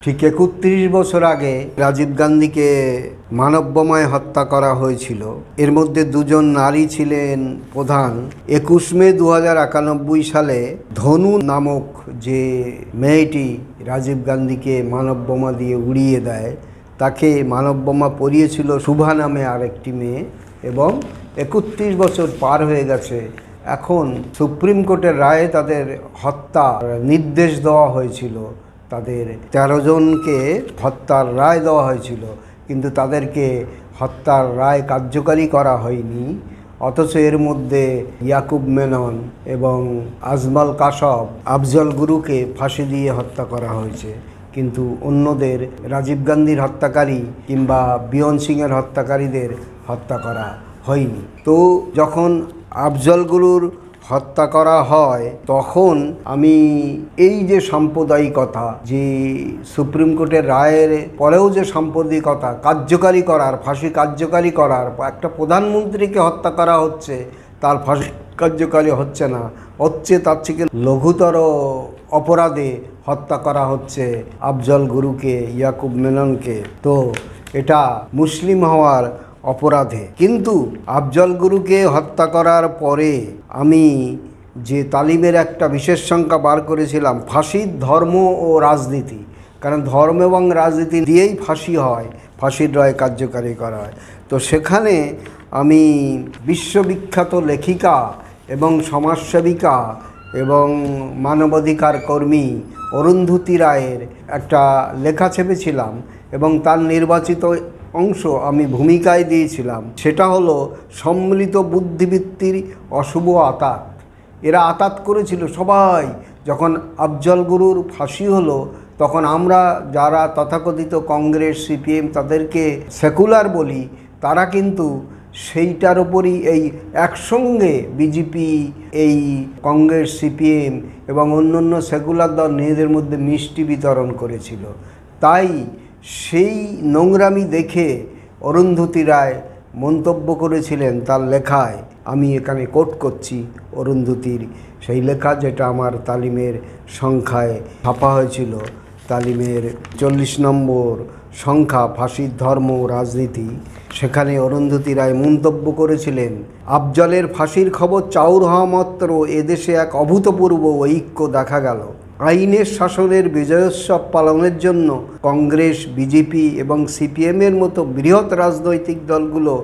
ঠিক ৩১ বছর আগে রাজীব গান্ধীকে মানববোমায় হত্যা করা হয়েছিল। এর মধ্যে দুজন নারী ছিলেন প্রধান। ২১ মে ২০৯১ সালে ধনু নামক যে মেয়েটি রাজীব গান্ধীকে মানববোমা দিয়ে উড়িয়ে দেয়, তাকে মানববোমা পরিয়েছিল শুভা নামে আরেকটি মেয়ে। এবং ৩১ বছর পার হয়ে গেছে, এখন সুপ্রিম কোর্টের রায়ে তাদের হত্যার নির্দেশ দেওয়া হয়েছিল। তাদের ১৩ জনকে হত্যার রায় দেওয়া হয়েছিল, কিন্তু তাদেরকে হত্যার রায় কার্যকারী করা হয়নি। অথচ এর মধ্যে ইয়াকুব মেনন এবং আজমল কাসব, আফজল গুরুকে ফাঁসি দিয়ে হত্যা করা হয়েছে, কিন্তু অন্যদের, রাজীব গান্ধীর হত্যাকারী কিংবা বিয়ন সিংয়ের হত্যাকারীদের হত্যা করা হয়নি। তো যখন আফজল গুরুর হত্যা করা হয়, তখন আমি এই যে সাম্প্রদায়িকতা, যে সুপ্রিম কোর্টের রায়ের পরেও যে সাম্প্রদায়িকতা কার্যকারী করার, ফাঁসি কার্যকারী করার, একটা প্রধানমন্ত্রীকে হত্যা করা হচ্ছে, তার ফাঁসি কার্যকারী হচ্ছে না, হচ্ছে তার থেকে লঘুতর অপরাধে হত্যা করা হচ্ছে আফজল গুরুকে, ইয়াকুব মেননকে। তো এটা মুসলিম হওয়ার অপরাধে। কিন্তু আফজল গুরুকে হত্যা করার পরে আমি যে তালিমের একটা বিশেষ সংখ্যা বার করেছিলাম, ফাঁসির ধর্ম ও রাজনীতি, কারণ ধর্ম এবং রাজনীতি দিয়েই ফাঁসি হয়, ফাঁসির রায় কার্যকারী করা হয়। তো সেখানে আমি বিশ্ববিখ্যাত লেখিকা এবং সমাজসেবিকা এবং মানবাধিকার কর্মী অরুন্ধতী রায়ের একটা লেখা ছেপেছিলাম এবং তার নির্বাচিত অংশ আমি ভূমিকায় দিয়েছিলাম। সেটা হলো সম্মিলিত বুদ্ধিবৃত্তির অশুভ আতাত। এরা আতাত করেছিল সবাই। যখন আফজল গুরুর ফাঁসি হলো, তখন আমরা যারা তথাকথিত কংগ্রেস, সিপিএম তাদেরকে সেকুলার বলি, তারা কিন্তু সেইটার ওপরই এই একসঙ্গে বিজেপি, এই কংগ্রেস, সিপিএম এবং অন্যান্য সেকুলার দল নিজেদের মধ্যে মিষ্টি বিতরণ করেছিল। তাই সেই নোংরামি দেখে অরুন্ধতী রায় মন্তব্য করেছিলেন তার লেখায়। আমি এখানে কোট করছি অরুন্ধতীর সেই লেখা, যেটা আমার তালিমের সংখ্যায় ছাপা হয়েছিল, তালিমের ৪০ নম্বর সংখ্যা, ফাঁসির ধর্ম ও রাজনীতি। সেখানে অরুন্ধতী রায় মন্তব্য করেছিলেন, আফজলের ফাঁসির খবর চাউর হওয়া মাত্র এদেশে এক অভূতপূর্ব ঐক্য দেখা গেল। আইনের শাসনের বিজয়োৎসব পালনের জন্য কংগ্রেস, বিজেপি এবং সিপিএমের মতো বৃহৎ রাজনৈতিক দলগুলো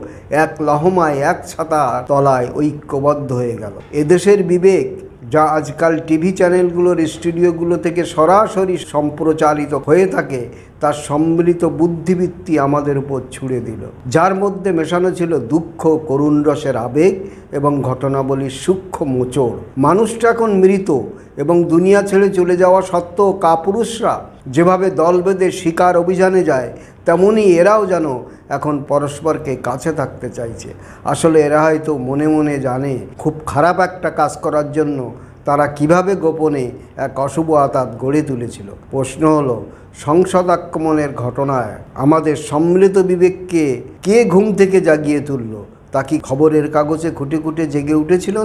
এক লহমায়, এক ছাতা তলায় ঐক্যবদ্ধ হয়ে গেল। এদেশের বিবেক, যা আজকাল টিভি চ্যানেলগুলোর স্টুডিওগুলো থেকে সরাসরি সম্প্রচারিত হয়ে থাকে, তার সম্মিলিত বুদ্ধিবৃত্তি আমাদের উপর ছুড়ে দিল, যার মধ্যে মেশানো ছিল দুঃখ, করুণ রসের আবেগ এবং ঘটনাবলীর সূক্ষ্ম মোচড়। মানুষটা এখন মৃত এবং দুনিয়া ছেড়ে চলে যাওয়া সত্ত্বেও কাপুরুষরা যেভাবে দল বেঁধে শিকার অভিযানে যায়, তেমনি এরাও যেন এখন পরস্পরকে কাছে থাকতে চাইছে। আসলে এরা হয়তো মনে মনে জানে খুব খারাপ একটা কাজ করার জন্য তারা কিভাবে গোপনে এক অশুভ আতাত গড়ে তুলেছিল। প্রশ্ন হলো, সংসদ আক্রমণের ঘটনায় আমাদের সম্মিলিত বিবেককে কে ঘুম থেকে জাগিয়ে তুলল? তা কি খবরের কাগজে খুঁটে খুঁটে জেগে উঠেছিল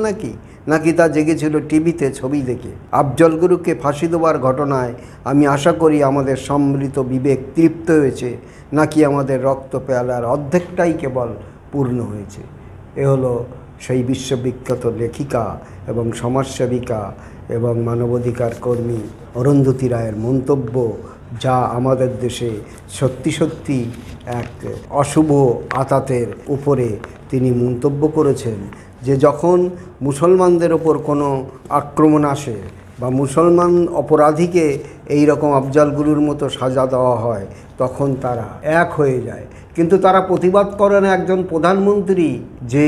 নাকি তা জেগেছিল টিভিতে ছবি দেখে? আফজল গুরুকে ফাঁসি দেওয়ার ঘটনায় আমি আশা করি আমাদের সম্মিলিত বিবেক তৃপ্ত হয়েছে, নাকি আমাদের রক্ত পেয়ালার অর্ধেকটাই কেবল পূর্ণ হয়েছে। এ হলো সেই বিশ্ববিখ্যাত লেখিকা এবং সমাজসেবিকা এবং মানবাধিকার কর্মী অরুন্ধতী রায়ের মন্তব্য, যা আমাদের দেশে সত্যি সত্যি এক অশুভ আতাতের উপরে তিনি মন্তব্য করেছেন, যে যখন মুসলমানদের ওপর কোনো আক্রমণ আসে বা মুসলমান অপরাধীকে এই রকম আফজল গুরুর মতো সাজা দেওয়া হয়, তখন তারা এক হয়ে যায়। কিন্তু তারা প্রতিবাদ করেন একজন প্রধানমন্ত্রী, যে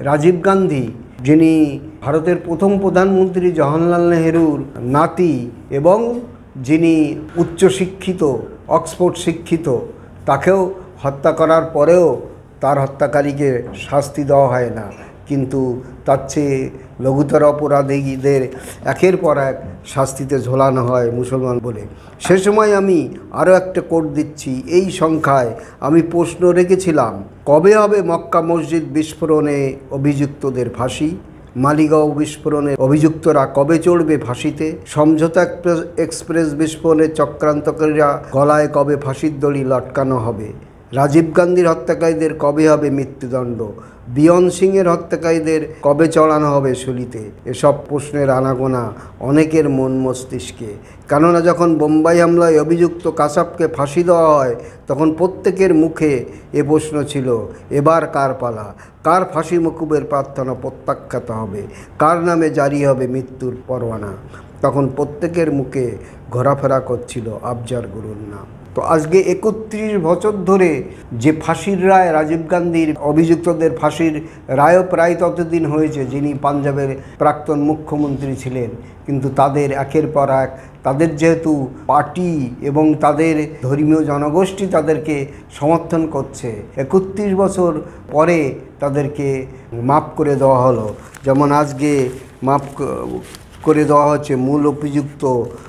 রাজীব গান্ধী, যিনি ভারতের প্রথম প্রধানমন্ত্রী জওহরলাল নেহরুর নাতি এবং যিনি উচ্চশিক্ষিত, অক্সফোর্ড শিক্ষিত, তাকেও হত্যা করার পরেও তার হত্যাকারীকে শাস্তি দেওয়া হয় না, কিন্তু তার চেয়ে লঘুতর অপরাধীদের একের পর এক শাস্তিতে ঝোলানো হয় মুসলমান বলে। সে সময় আমি আরও একটা কোট দিচ্ছি, এই সংখ্যায় আমি প্রশ্ন রেখেছিলাম, কবে হবে মক্কা মসজিদ বিস্ফোরণে অভিযুক্তদের ফাঁসি? মালিগাঁও বিস্ফোরণের অভিযুক্তরা কবে চড়বে ফাঁসিতে? সমঝোতা এক্সপ্রেস বিস্ফোরণের চক্রান্তকারীরা গলায় কবে ফাঁসির দড়ি লটকানো হবে? রাজীব গান্ধীর হত্যাকারীদের কবে হবে মৃত্যুদণ্ড? বিয়ন সিংয়ের হত্যাকারীদের কবে চড়ানো হবে শুলিতে? এসব প্রশ্নের আনাগোনা অনেকের মন মস্তিষ্কে। কেননা যখন বোম্বাই হামলায় অভিযুক্ত কাসাবকে ফাঁসি দেওয়া হয় তখন প্রত্যেকের মুখে এ প্রশ্ন ছিল, এবার কার পালা? কার ফাঁসি মকুবের প্রার্থনা প্রত্যাখ্যাত হবে? কার নামে জারি হবে মৃত্যুর পরোয়ানা? তখন প্রত্যেকের মুখে ঘোরাফেরা করছিল আফজার গুরুর নাম। তো আজকে ৩১ বছর ধরে যে ফাঁসির রায়, রাজীব গান্ধীর অভিযুক্তদের ফাঁসির রায়ও প্রায় ততদিন হয়েছে যিনি পাঞ্জাবের প্রাক্তন মুখ্যমন্ত্রী ছিলেন, কিন্তু তাদের একের পর এক তাদের যেহেতু পার্টি এবং তাদের ধর্মীয় জনগোষ্ঠী তাদেরকে সমর্থন করছে, ৩১ বছর পরে তাদেরকে মাফ করে দেওয়া হলো। যেমন আজকে মাফ করে দেওয়া হচ্ছে মূল অভিযুক্ত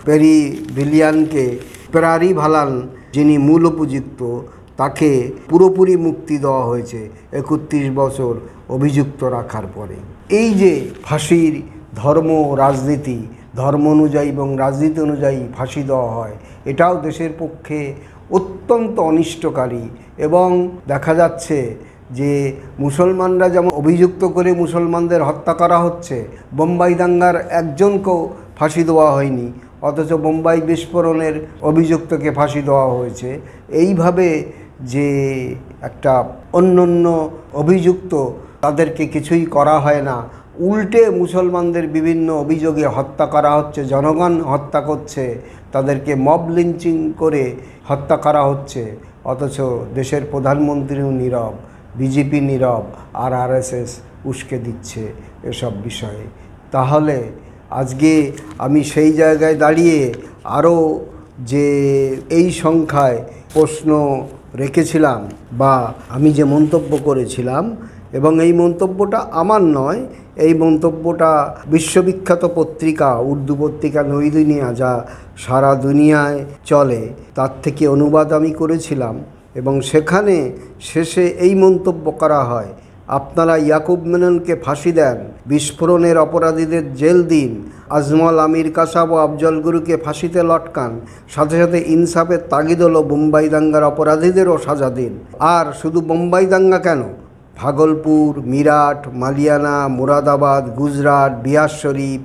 পেরি ভিলিয়ানকে। পেরারি ভালান যিনি মূল অভিযুক্ত তাকে পুরোপুরি মুক্তি দেওয়া হয়েছে ৩১ বছর অভিযুক্ত রাখার পরে। এই যে ফাঁসির ধর্ম রাজনীতি, ধর্ম অনুযায়ী এবং রাজনীতি অনুযায়ী ফাঁসি দেওয়া হয়, এটাও দেশের পক্ষে অত্যন্ত অনিষ্টকারী। এবং দেখা যাচ্ছে যে মুসলমানরা যেমন অভিযুক্ত করে মুসলমানদের হত্যা করা হচ্ছে, বোম্বাই দাঙ্গার একজনকেও ফাঁসি দেওয়া হয়নি, অথচ বোম্বাই বিস্ফোরণের অভিযুক্তকে ফাঁসি দেওয়া হয়েছে। এইভাবে যে একটা অন্য অভিযুক্ত তাদেরকে কিছুই করা হয় না, উল্টে মুসলমানদের বিভিন্ন অভিযোগে হত্যা করা হচ্ছে, জনগণ হত্যা করছে, তাদেরকে মব লিঞ্চিং করে হত্যা করা হচ্ছে, অথচ দেশের প্রধানমন্ত্রীও নীরব, বিজেপি নীরব, আর আরএসএস উস্কে দিচ্ছে এসব বিষয়ে। তাহলে আজকে আমি সেই জায়গায় দাঁড়িয়ে আরও যে এই সংখ্যায় প্রশ্ন রেখেছিলাম বা আমি যে মন্তব্য করেছিলাম, এবং এই মন্তব্যটা আমার নয়, এই মন্তব্যটা বিশ্ববিখ্যাত পত্রিকা, উর্দু পত্রিকা নই দুনিয়া, যা সারা দুনিয়ায় চলে, তার থেকে অনুবাদ আমি করেছিলাম। এবং সেখানে শেষে এই মন্তব্য করা হয়, আপনারা ইয়াকুব মেননকে ফাঁসি দেন, বিস্ফোরণের অপরাধীদের জেল দিন, আজমল, আমির কাসাব ও আফজল গুরুকে ফাঁসিতে লটকান, সাথে সাথে ইনসাফের তাগিদ হলো বোম্বাই দাঙ্গার অপরাধীদেরও সাজা দিন। আর শুধু বোম্বাই দাঙ্গা কেন, ভাগলপুর, মিরাট, মালিয়ানা, মুরাদাবাদ, গুজরাট, বিহার শরীফ,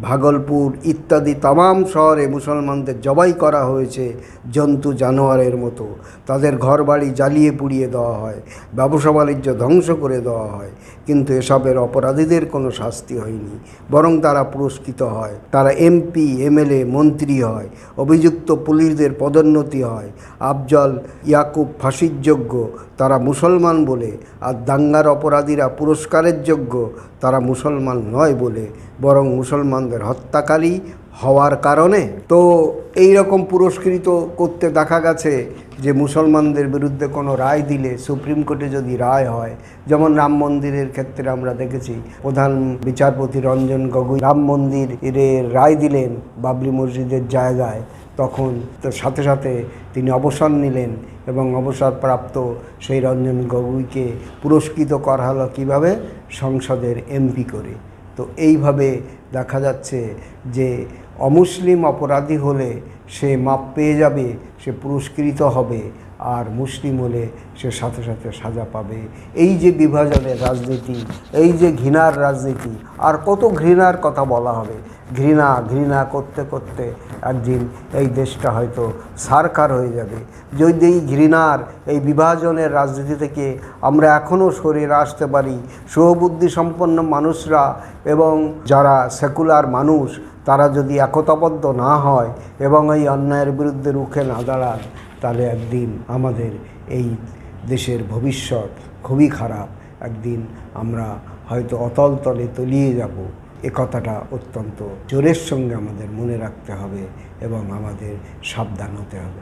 ভাগলপুর ইত্যাদি तमाम শহরে মুসলমানদের জবাই করা হয়েছে জন্তু জানোয়ারের মতো। তাদের ঘরবাড়ি জ্বালিয়ে পুড়িয়ে দেওয়া হয়, ব্যবসা বাণিজ্য ধ্বংস করে দেওয়া হয়, কিন্তু এসবের অপরাধীদের কোনো শাস্তি হয়নি, বরং তারা পুরস্কৃত হয়, তারা এমপি, এমএলএ, মন্ত্রী হয়, অভিযুক্ত পুলিশদের পদোন্নতি হয়। আফজল, ইয়াকুব ফাঁসির যোগ্য, তারা মুসলমান বলে, আর দাঙ্গার অপরাধীরা পুরস্কারের যোগ্য, তারা মুসলমান নয় বলে, বরং মুসলমানদের হত্যাকারী হওয়ার কারণে। তো এই রকম পুরস্কৃত করতে দেখা গেছে যে মুসলমানদের বিরুদ্ধে কোনো রায় দিলে, সুপ্রিম কোর্টে যদি রায় হয়, যেমন রাম মন্দিরের ক্ষেত্রে আমরা দেখেছি প্রধান বিচারপতি রঞ্জন গগৈ রাম মন্দিরের রায় দিলেন বাবরি মসজিদের জায়গায়, তখন তো সাথে সাথে তিনি অবসর নিলেন এবং অবসরপ্রাপ্ত সেই রঞ্জন গগৈকে পুরস্কৃত করা হলো কীভাবে? সংসদের এমপি করে। তো এইভাবে দেখা যাচ্ছে যে অমুসলিম অপরাধী হলে সে মাপ পেয়ে যাবে, সে পুরস্কৃত হবে, আর মুসলিম হলে সে সাথে সাথে সাজা পাবে। এই যে বিভাজনের রাজনীতি, এই যে ঘৃণার রাজনীতি, আর কত ঘৃণার কথা বলা হবে। ঘৃণা করতে করতে একদিন এই দেশটা হয়তো সারকার হয়ে যাবে। যদি এই ঘৃণার, এই বিভাজনের রাজনীতি থেকে আমরা এখনও সরে আসতে পারি, শুভবুদ্ধি সম্পন্ন মানুষরা এবং যারা সেকুলার মানুষ, তারা যদি একতাবদ্ধ না হয় এবং এই অন্যায়ের বিরুদ্ধে রুখে না দাঁড়ায়, তাহলে একদিন আমাদের এই দেশের ভবিষ্যৎ খুবই খারাপ। একদিন আমরা হয়তো অতল তলে তলিয়ে যাব। এ কথাটা অত্যন্ত জোরের সঙ্গে আমাদের মনে রাখতে হবে এবং আমাদের সাবধান হতে হবে।